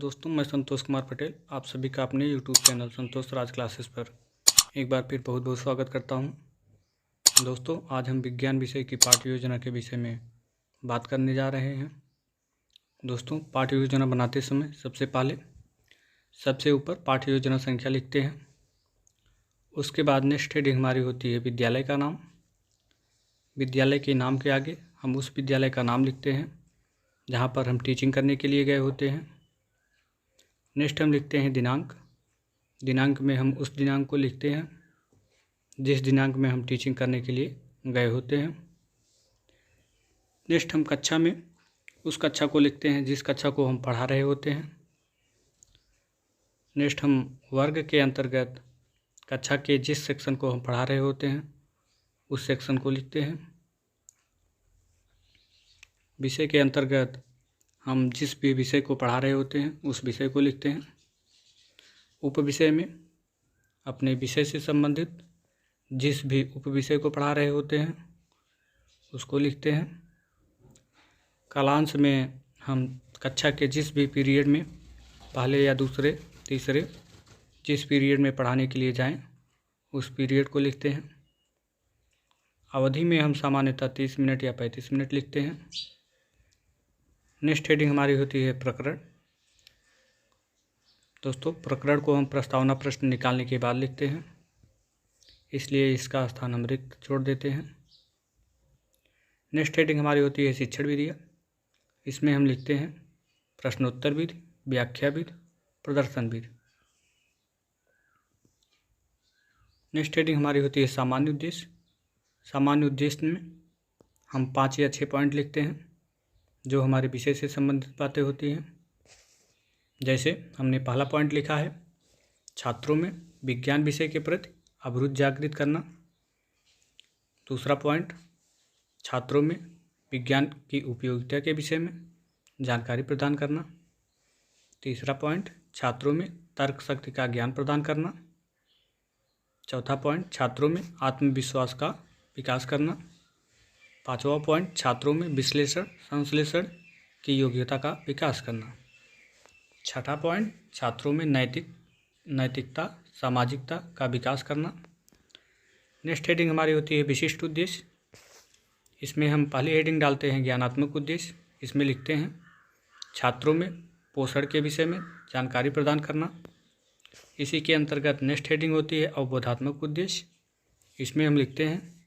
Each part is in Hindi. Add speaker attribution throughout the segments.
Speaker 1: दोस्तों, मैं संतोष कुमार पटेल आप सभी का अपने यूट्यूब चैनल संतोष राज क्लासेस पर एक बार फिर बहुत बहुत स्वागत करता हूं। दोस्तों, आज हम विज्ञान विषय की पाठ्य योजना के विषय में बात करने जा रहे हैं। दोस्तों, पाठ्य योजना बनाते समय सबसे पहले सबसे ऊपर पाठ्य योजना संख्या लिखते हैं। उसके बाद नेक्स्ट हेडिंग हमारी होती है विद्यालय का नाम। विद्यालय के नाम के आगे हम उस विद्यालय का नाम लिखते हैं जहाँ पर हम टीचिंग करने के लिए गए होते हैं। नेक्स्ट हम लिखते हैं दिनांक। दिनांक में हम उस दिनांक को लिखते हैं जिस दिनांक में हम टीचिंग करने के लिए गए होते हैं। नेक्स्ट हम कक्षा में उस कक्षा को लिखते हैं जिस कक्षा को हम पढ़ा रहे होते हैं। नेक्स्ट हम वर्ग के अंतर्गत कक्षा के जिस सेक्शन को हम पढ़ा रहे होते हैं उस सेक्शन को लिखते हैं। विषय के अंतर्गत हम जिस भी विषय को पढ़ा रहे होते हैं उस विषय को लिखते हैं। उपविषय में अपने विषय से संबंधित जिस भी उपविषय को पढ़ा रहे होते हैं उसको लिखते हैं। कालांश में हम कक्षा के जिस भी पीरियड में पहले या दूसरे तीसरे जिस पीरियड में पढ़ाने के लिए जाएं उस पीरियड को लिखते हैं। अवधि में हम सामान्यतः 30 मिनट या 35 मिनट लिखते हैं। नेक्स्ट हेडिंग हमारी होती है प्रकरण। दोस्तों, प्रकरण को हम प्रस्तावना प्रश्न निकालने के बाद लिखते हैं, इसलिए इसका स्थान हम रिक्त छोड़ देते हैं। नेक्स्ट हेडिंग हमारी होती है शिक्षण विधि। इसमें हम लिखते हैं प्रश्नोत्तर विधि, व्याख्या विधि, प्रदर्शन विधि। नेक्स्ट हेडिंग हमारी होती है सामान्य उद्देश्य। सामान्य उद्देश्य में हम 5 या 6 पॉइंट लिखते हैं जो हमारे विषय से संबंधित बातें होती हैं। जैसे हमने पहला पॉइंट लिखा है छात्रों में विज्ञान विषय के प्रति अभिरुचि जागृत करना। दूसरा पॉइंट छात्रों में विज्ञान की उपयोगिता के विषय में जानकारी प्रदान करना। तीसरा पॉइंट छात्रों में तर्क शक्ति का ज्ञान प्रदान करना। चौथा पॉइंट छात्रों में आत्मविश्वास का विकास करना। पांचवा पॉइंट छात्रों में विश्लेषण संश्लेषण की योग्यता का विकास करना। छठा पॉइंट छात्रों में नैतिकता सामाजिकता का विकास करना। नेक्स्ट हेडिंग हमारी होती है विशिष्ट उद्देश्य। इसमें हम पहली हेडिंग डालते हैं ज्ञानात्मक उद्देश्य। इसमें लिखते हैं छात्रों में पोषण के विषय में जानकारी प्रदान करना। इसी के अंतर्गत नेक्स्ट हेडिंग होती है अवबोधात्मक उद्देश्य। इसमें हम लिखते हैं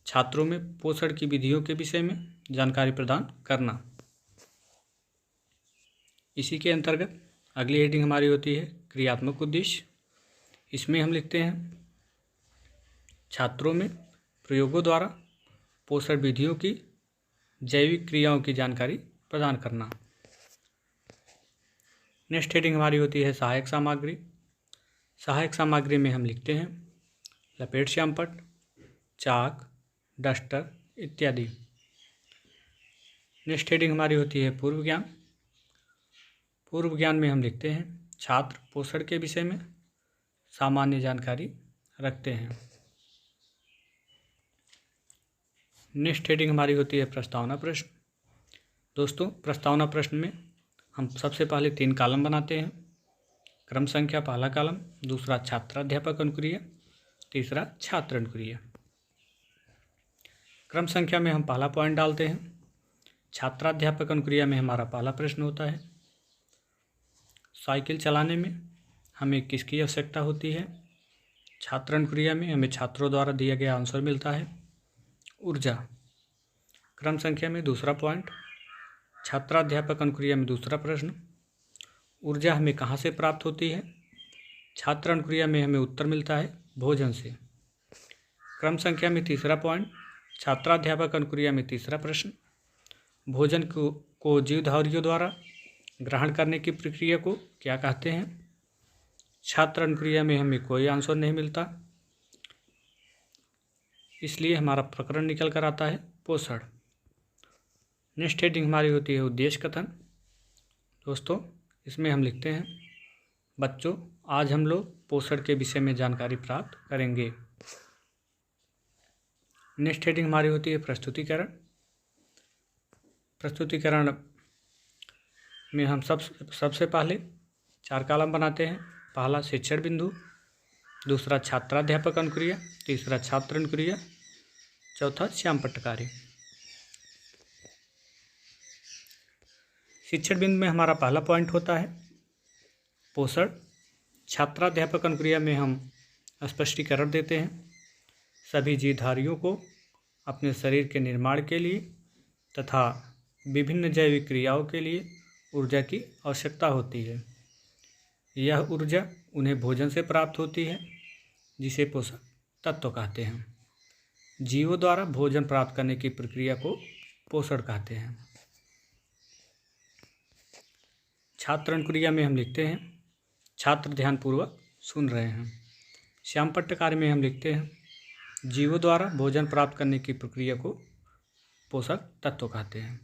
Speaker 1: छात्रों में पोषण की विधियों के विषय में जानकारी प्रदान करना। इसी के अंतर्गत अगली हेडिंग हमारी होती है क्रियात्मक उद्देश्य। इसमें हम लिखते हैं छात्रों में प्रयोगों द्वारा पोषण विधियों की जैविक क्रियाओं की जानकारी प्रदान करना। नेक्स्ट हेडिंग हमारी होती है सहायक सामग्री। सहायक सामग्री में हम लिखते हैं लपेट श्यामपट्ट, चाक, डस्टर इत्यादि। नेक्स्ट हेडिंग हमारी होती है पूर्व ज्ञान। पूर्व ज्ञान में हम लिखते हैं छात्र पोषण के विषय में सामान्य जानकारी रखते हैं। नेक्स्ट हेडिंग हमारी होती है प्रस्तावना प्रश्न। दोस्तों, प्रस्तावना प्रश्न में हम सबसे पहले 3 कॉलम बनाते हैं। क्रम संख्या पहला कॉलम, दूसरा छात्राध्यापक अनुक्रिया, तीसरा छात्र अनुक्रिया। क्रम संख्या में हम पहला पॉइंट डालते हैं। छात्राध्यापक अनुक्रिया में हमारा पहला प्रश्न होता है साइकिल चलाने में हमें किसकी आवश्यकता होती है। छात्र अनुक्रिया में हमें छात्रों द्वारा दिया गया आंसर मिलता है ऊर्जा। क्रम संख्या में दूसरा पॉइंट छात्राध्यापक अनुक्रिया में दूसरा प्रश्न ऊर्जा हमें कहाँ से प्राप्त होती है। छात्र अनुक्रिया में हमें उत्तर मिलता है भोजन से। क्रम संख्या में तीसरा पॉइंट छात्राध्यापक अनुक्रिया में तीसरा प्रश्न भोजन को जीवधारियों द्वारा ग्रहण करने की प्रक्रिया को क्या कहते हैं। छात्र अनुक्रिया में हमें कोई आंसर नहीं मिलता, इसलिए हमारा प्रकरण निकल कर आता है पोषण। नेक्स्ट हेडिंग हमारी होती है उद्देश्य कथन। दोस्तों, इसमें हम लिखते हैं बच्चों आज हम लोग पोषण के विषय में जानकारी प्राप्त करेंगे। नेक्स्ट हेडिंग हमारी होती है प्रस्तुतिकरण। प्रस्तुतिकरण में हम सबसे पहले 4 कॉलम बनाते हैं। पहला शिक्षण बिंदु, दूसरा छात्राध्यापक अनुक्रिया, तीसरा छात्र अनुक्रिया, चौथा श्याम पट्टकारी। शिक्षण बिंदु में हमारा पहला पॉइंट होता है पोषण। छात्राध्यापक अनुक्रिया में हम स्पष्टीकरण देते हैं। सभी जीवधारियों को अपने शरीर के निर्माण के लिए तथा विभिन्न जैविक क्रियाओं के लिए ऊर्जा की आवश्यकता होती है। यह ऊर्जा उन्हें भोजन से प्राप्त होती है, जिसे पोषक तत्व कहते हैं। जीवों द्वारा भोजन प्राप्त करने की प्रक्रिया को पोषण कहते हैं। छात्र अनुक्रिया में हम लिखते हैं छात्र ध्यानपूर्वक सुन रहे हैं। श्याम पट्टकारी में हम लिखते हैं जीवों द्वारा भोजन प्राप्त करने की प्रक्रिया को पोषक तत्व कहते हैं।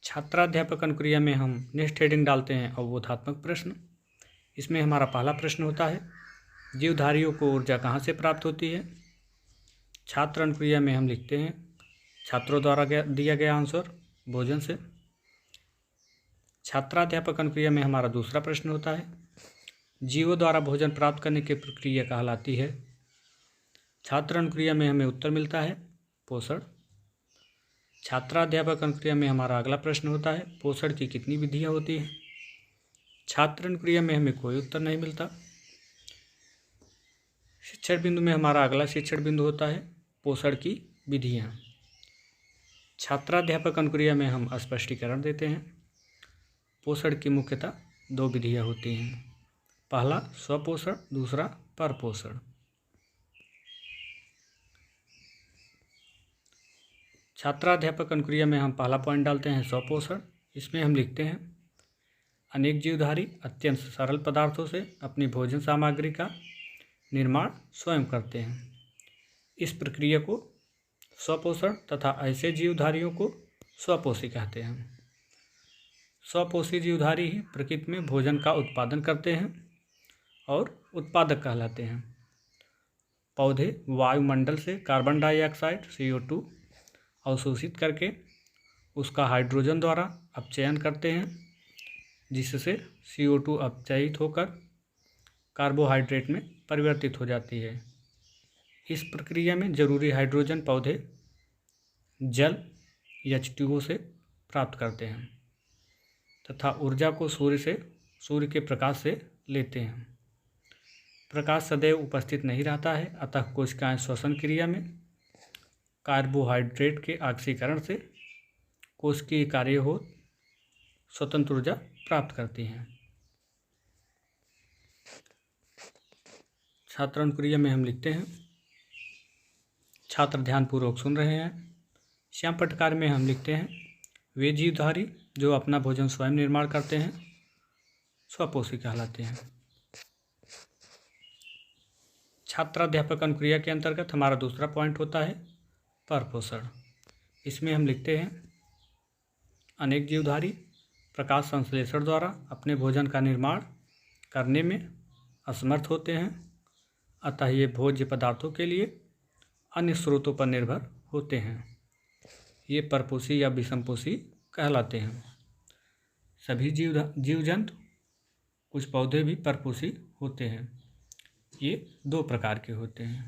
Speaker 1: छात्राध्यापक अनुक्रिया में हम नेक्स्ट हेडिंग डालते हैं अवबोधात्मक प्रश्न। इसमें हमारा पहला प्रश्न होता है जीवधारियों को ऊर्जा कहाँ से प्राप्त होती है। छात्र अनुक्रिया में हम लिखते हैं छात्रों द्वारा दिया गया आंसर भोजन से। छात्राध्यापक अनुक्रिया में हमारा दूसरा प्रश्न होता है जीवों द्वारा भोजन प्राप्त करने की प्रक्रिया कहलाती है। छात्र अनुक्रिया में हमें उत्तर मिलता है पोषण। छात्राध्यापक अनुक्रिया में हमारा अगला प्रश्न होता है पोषण की कितनी विधियाँ होती हैं। छात्र अनुक्रिया में हमें कोई उत्तर नहीं मिलता। शिक्षण बिंदु में हमारा अगला शिक्षण बिंदु होता है पोषण की विधियाँ। छात्राध्यापक अनुक्रिया में हम स्पष्टीकरण देते हैं। पोषण की मुख्यतः 2 विधियाँ होती हैं। पहला स्वपोषण, दूसरा परपोषण। छात्राध्यापक अनुक्रिया में हम पहला पॉइंट डालते हैं स्वपोषण। इसमें हम लिखते हैं अनेक जीवधारी अत्यंत सरल पदार्थों से अपनी भोजन सामग्री का निर्माण स्वयं करते हैं। इस प्रक्रिया को स्वपोषण तथा ऐसे जीवधारियों को स्वपोषी कहते हैं। स्वपोषी जीवधारी ही प्रकृति में भोजन का उत्पादन करते हैं और उत्पादक कहलाते हैं। पौधे वायुमंडल से कार्बन डाइऑक्साइड CO2 अवशोषित करके उसका हाइड्रोजन द्वारा अपचयन करते हैं, जिससे CO2 अपचयित होकर कार्बोहाइड्रेट में परिवर्तित हो जाती है। इस प्रक्रिया में जरूरी हाइड्रोजन पौधे जल H2O से प्राप्त करते हैं तथा ऊर्जा को सूर्य के प्रकाश से लेते हैं। प्रकाश सदैव उपस्थित नहीं रहता है, अतः कोशिकाएं श्वसन क्रिया में कार्बोहाइड्रेट के ऑक्सीकरण से कोशिकीय कार्य हो स्वतंत्र ऊर्जा प्राप्त करती हैं। छात्र अनुक्रिया में हम लिखते हैं छात्र ध्यानपूर्वक सुन रहे हैं। श्याम पट्टकार में हम लिखते हैं वे जीवधारी जो अपना भोजन स्वयं निर्माण करते हैं स्वपोषी कहलाते हैं। छात्राध्यापक अनुक्रिया के अंतर्गत हमारा दूसरा पॉइंट होता है परपोषण। इसमें हम लिखते हैं अनेक जीवधारी प्रकाश संश्लेषण द्वारा अपने भोजन का निर्माण करने में असमर्थ होते हैं, अतः ये भोज्य पदार्थों के लिए अन्य स्रोतों पर निर्भर होते हैं। ये परपोषी या विषमपोषी कहलाते हैं। सभी जीव जंतु, कुछ पौधे भी परपोषी होते हैं। ये 2 प्रकार के होते हैं,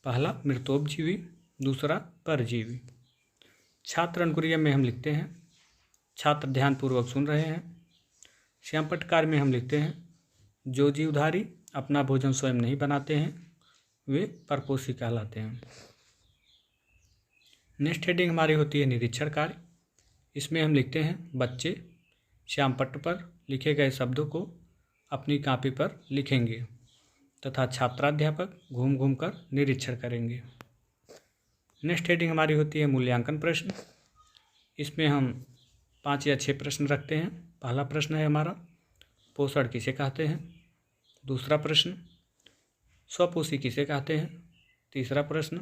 Speaker 1: पहला मृतोपजीवी, दूसरा परजीवी। छात्र अनुक्रिया में हम लिखते हैं छात्र ध्यानपूर्वक सुन रहे हैं। श्याम पट्टकार में हम लिखते हैं जो जीवधारी अपना भोजन स्वयं नहीं बनाते हैं वे परपोषी कहलाते हैं। नेक्स्ट हेडिंग हमारी होती है निरीक्षण कार्य। इसमें हम लिखते हैं बच्चे श्याम पट्ट पर लिखे गए शब्दों को अपनी कॉपी पर लिखेंगे तथा छात्राध्यापक घूम घूम कर निरीक्षण करेंगे। नेक्स्ट हेडिंग हमारी होती है मूल्यांकन प्रश्न। इसमें हम 5 या 6 प्रश्न रखते हैं। पहला प्रश्न है हमारा पोषण किसे कहते हैं। दूसरा प्रश्न स्वपोषी किसे कहते हैं। तीसरा प्रश्न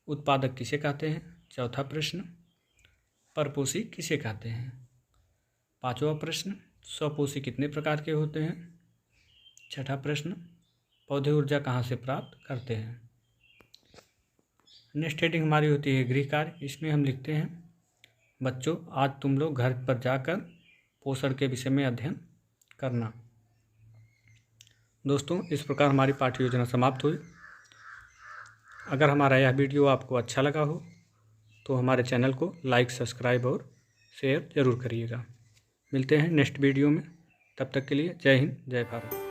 Speaker 1: उत्पादक किसे कहते हैं। चौथा प्रश्न परपोषी किसे कहते हैं। पांचवा प्रश्न स्वपोषी कितने प्रकार के होते हैं। छठा प्रश्न पौधे ऊर्जा कहाँ से प्राप्त करते हैं। नेक्स्ट हेडिंग हमारी होती है गृह कार्य। इसमें हम लिखते हैं बच्चों, आज तुम लोग घर पर जाकर पोषण के विषय में अध्ययन करना। दोस्तों, इस प्रकार हमारी पाठ्य योजना समाप्त हुई। अगर हमारा यह वीडियो आपको अच्छा लगा हो तो हमारे चैनल को लाइक, सब्सक्राइब और शेयर ज़रूर करिएगा। मिलते हैं नेक्स्ट वीडियो में। तब तक के लिए जय हिंद, जय भारत।